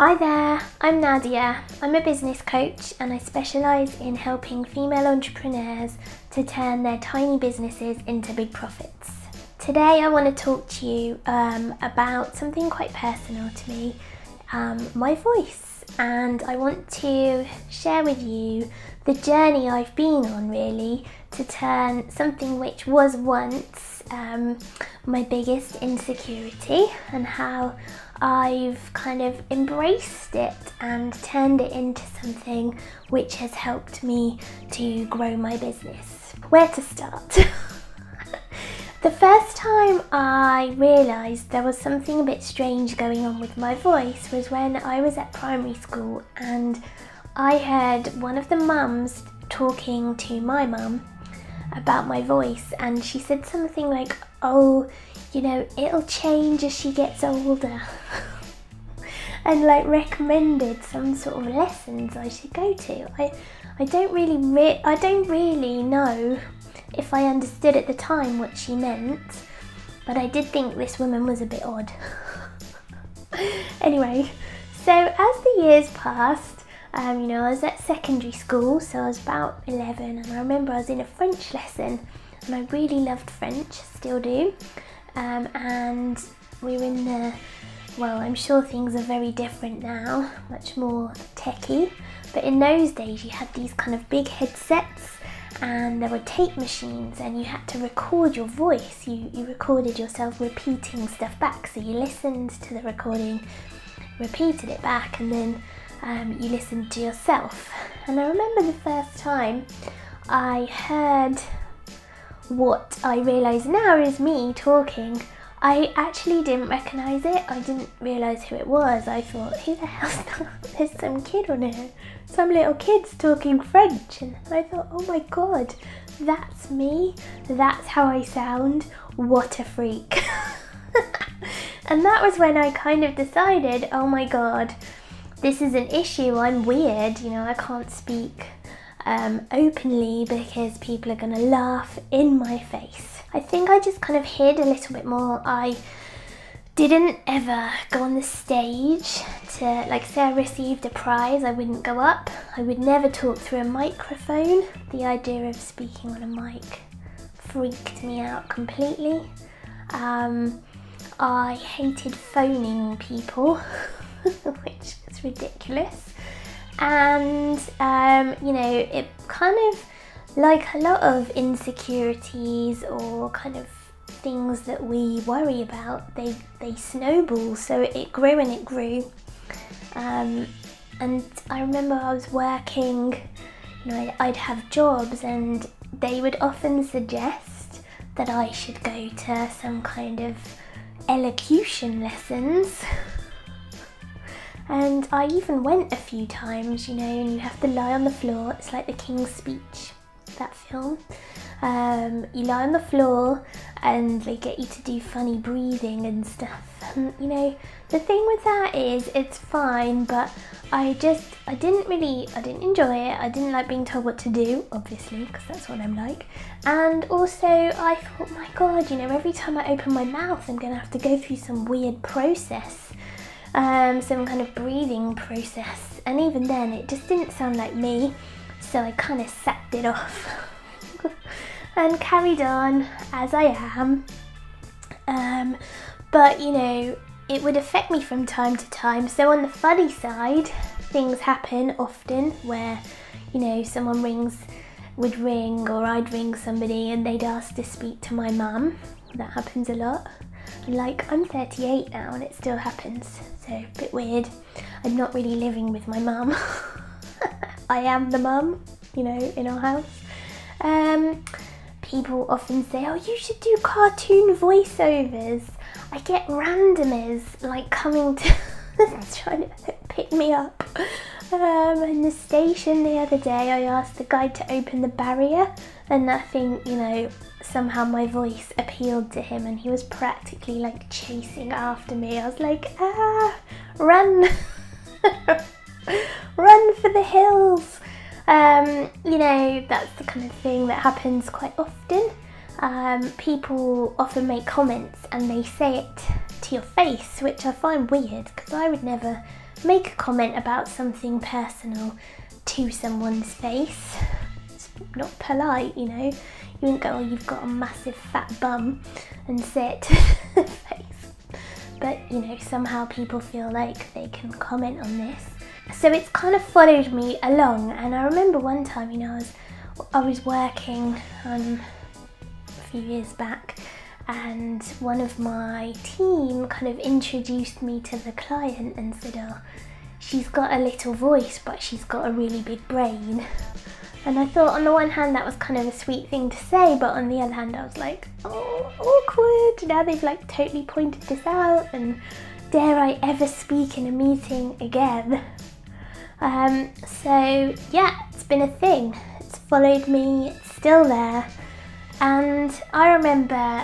Hi there, I'm Nadia. I'm a business coach and I specialise in helping female entrepreneurs to turn their tiny businesses into big profits. Today I want to talk to you about something quite personal to me, my voice, and I want to share with you the journey I've been on really to turn something which was once my biggest insecurity and how I've kind of embraced it and turned it into something which has helped me to grow my business. Where to start? The first time I realised there was something a bit strange going on with my voice was when I was at primary school and I heard one of the mums talking to my mum about my voice, and she said something like, oh, you know, it'll change as she gets older and like recommended some sort of lessons I should go to. I don't really know if I understood at the time what she meant, but I did think this woman was a bit odd. Anyway, so as the years passed, I was at secondary school, so I was about 11, and I remember I was in a French lesson, and I really loved French, still do, and we were in the, well, I'm sure things are very different now, much more techie, but in those days you had these kind of big headsets, and there were tape machines, and you had to record your voice. You recorded yourself repeating stuff back, so you listened to the recording, repeated it back, and then you listened to yourself. And I remember the first time I heard what I realise now is me talking, I actually didn't recognise it. I didn't realise who it was. I thought, who the hell's that? There's some kid on here. Some little kid's talking French. And I thought, oh my God, that's me. That's how I sound. What a freak. And that was when I kind of decided, oh my God, this is an issue. I'm weird. I can't speak openly because people are going to laugh in my face. I think I just kind of hid a little bit more. I didn't ever go on the stage to, like, say I received a prize, I wouldn't go up. I would never talk through a microphone. The idea of speaking on a mic freaked me out completely. I hated phoning people, which is ridiculous. And, it kind of, like a lot of insecurities or kind of things that we worry about, they snowball, so it grew and it grew. And I remember I was working, I'd have jobs and they would often suggest that I should go to some kind of elocution lessons. And I even went a few times, and you have to lie on the floor. It's like The King's Speech, that film. You lie on the floor and they get you to do funny breathing and stuff. And, the thing with that is it's fine, but I didn't enjoy it. I didn't like being told what to do, obviously, because that's what I'm like. And also I thought, my God, every time I open my mouth, I'm going to have to go through some weird process. Some kind of breathing process, and even then it just didn't sound like me, so I kind of sacked it off and carried on as I am. But it would affect me from time to time. So on the funny side, things happen often where someone would ring, or I'd ring somebody and they'd ask to speak to my mum. That happens a lot. Like, I'm 38 now and it still happens, so a bit weird. I'm not really living with my mum. I am the mum, in our house. People often say, oh, you should do cartoon voiceovers. I get randomers like coming to trying to pick me up. In the station the other day, I asked the guide to open the barrier, and I think, somehow my voice appealed to him and he was practically like chasing after me. I was like, run, run for the hills. That's the kind of thing that happens quite often. People often make comments and they say it to your face, which I find weird because I would never make a comment about something personal to someone's face. It's not polite, you know. You wouldn't go, oh, you've got a massive fat bum, and say it to their face. But, you know, somehow people feel like they can comment on this. So it's kind of followed me along, and I remember one time, you know, I was working a few years back, and one of my team kind of introduced me to the client and said, oh, she's got a little voice, but she's got a really big brain. And I thought on the one hand that was kind of a sweet thing to say, but on the other hand I was like, oh, awkward. Now they've like totally pointed this out, and dare I ever speak in a meeting again? So yeah, it's been a thing. It's followed me, it's still there. And I remember,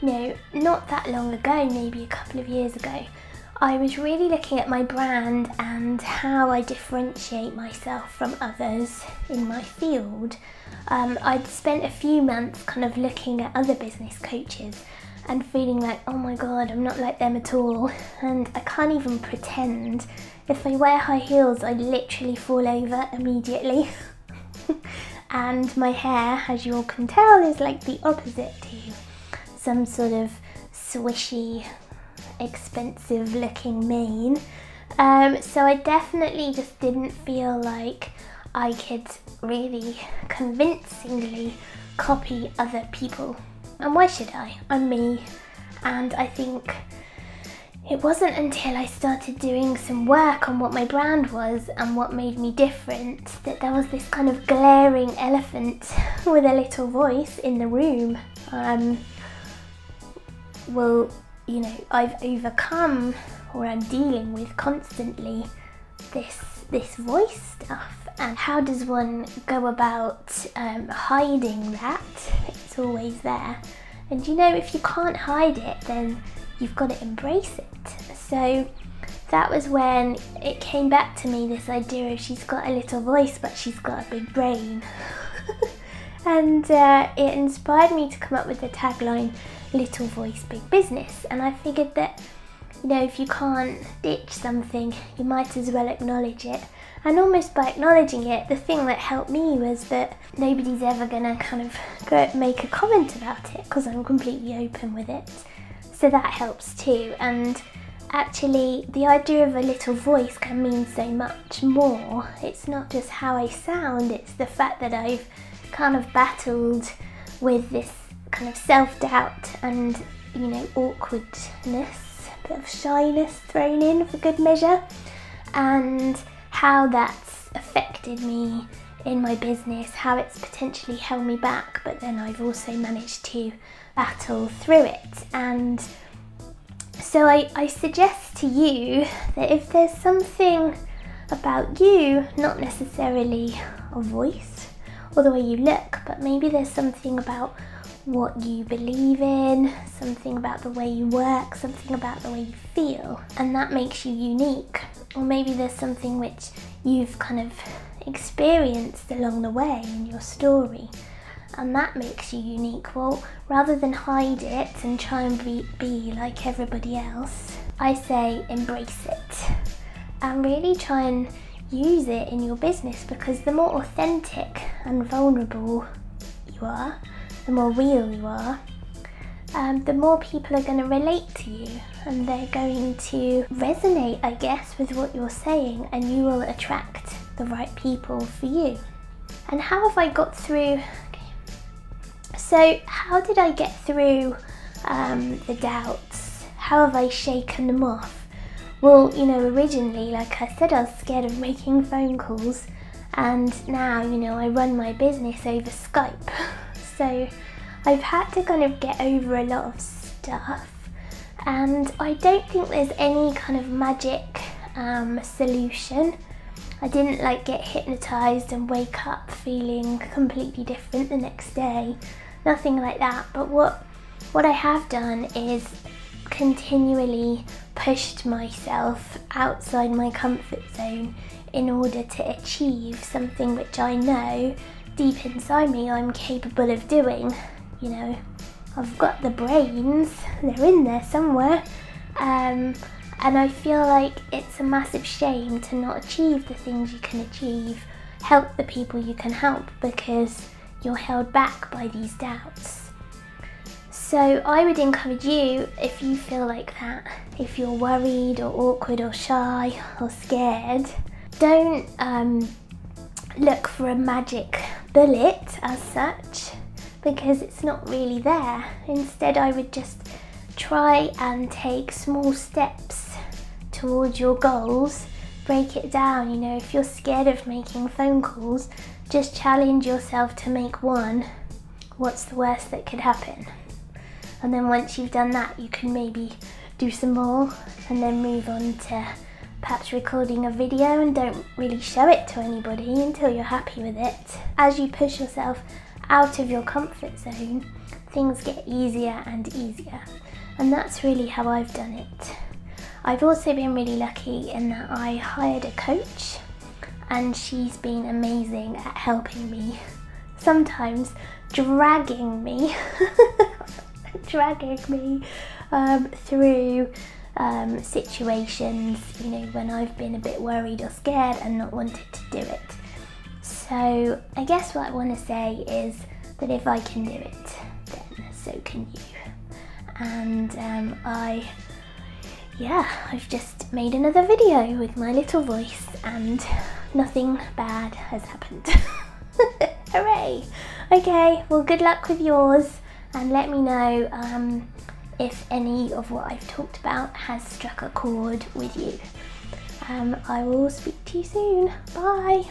you know, not that long ago, maybe a couple of years ago, I was really looking at my brand and how I differentiate myself from others in my field. I'd spent a few months kind of looking at other business coaches and feeling like, oh my god, I'm not like them at all, and I can't even pretend. If I wear high heels, I literally fall over immediately. And my hair, as you all can tell, is like the opposite to some sort of swishy, expensive looking mane. So I definitely just didn't feel like I could really convincingly copy other people. And why should I? I'm me. And I think it wasn't until I started doing some work on what my brand was and what made me different that there was this kind of glaring elephant with a little voice in the room. Well, you know, I've overcome, or I'm dealing with constantly, this voice stuff. And how does one go about hiding that? It's always there. And you know, if you can't hide it, then you've got to embrace it. So that was when it came back to me, this idea of she's got a little voice but she's got a big brain. And it inspired me to come up with the tagline, little voice, big business. And I figured that, you know, if you can't ditch something, you might as well acknowledge it. And almost by acknowledging it, the thing that helped me was that nobody's ever gonna kind of go make a comment about it because I'm completely open with it. So that helps too. And actually, the idea of a little voice can mean so much more. It's not just how I sound, it's the fact that I've kind of battled with this kind of self-doubt and, you know, awkwardness, a bit of shyness thrown in for good measure, and how that's affected me in my business, how it's potentially held me back, but then I've also managed to battle through it. And so I suggest to you that if there's something about you, not necessarily a voice or the way you look, but maybe there's something about what you believe in, something about the way you work, something about the way you feel, and that makes you unique. Or maybe there's something which you've kind of experienced along the way in your story, and that makes you unique. Well, rather than hide it and try and be like everybody else, I say embrace it and really try and use it in your business, because the more authentic and vulnerable you are, the more real you are, the more people are going to relate to you, and they're going to resonate, I guess, with what you're saying, and you will attract the right people for you. And how have I got through? So how did I get through the doubts? How have I shaken them off? Well, you know, originally, like I said, I was scared of making phone calls, and now, you know, I run my business over Skype. So I've had to kind of get over a lot of stuff, and I don't think there's any kind of magic solution. I didn't like get hypnotized and wake up feeling completely different the next day, nothing like that. But what I have done is continually pushed myself outside my comfort zone in order to achieve something which I know deep inside me I'm capable of doing. You know, I've got the brains, they're in there somewhere, and And I feel like it's a massive shame to not achieve the things you can achieve, help the people you can help, because you're held back by these doubts. So I would encourage you, if you feel like that, if you're worried or awkward or shy or scared, don't look for a magic bullet as such, because it's not really there. Instead, I would just try and take small steps towards your goals. Break it down. You know, if you're scared of making phone calls, just challenge yourself to make one. What's the worst that could happen? And then once you've done that, you can maybe do some more and then move on to perhaps recording a video, and don't really show it to anybody until you're happy with it. As you push yourself out of your comfort zone, things get easier and easier. And that's really how I've done it. I've also been really lucky in that I hired a coach, and she's been amazing at helping me, sometimes dragging me through situations, you know, when I've been a bit worried or scared and not wanted to do it. So I guess what I want to say is that if I can do it, then so can you. And I've just made another video with my little voice, and nothing bad has happened. Hooray! Okay, well, good luck with yours, and let me know if any of what I've talked about has struck a chord with you. I will speak to you soon. Bye!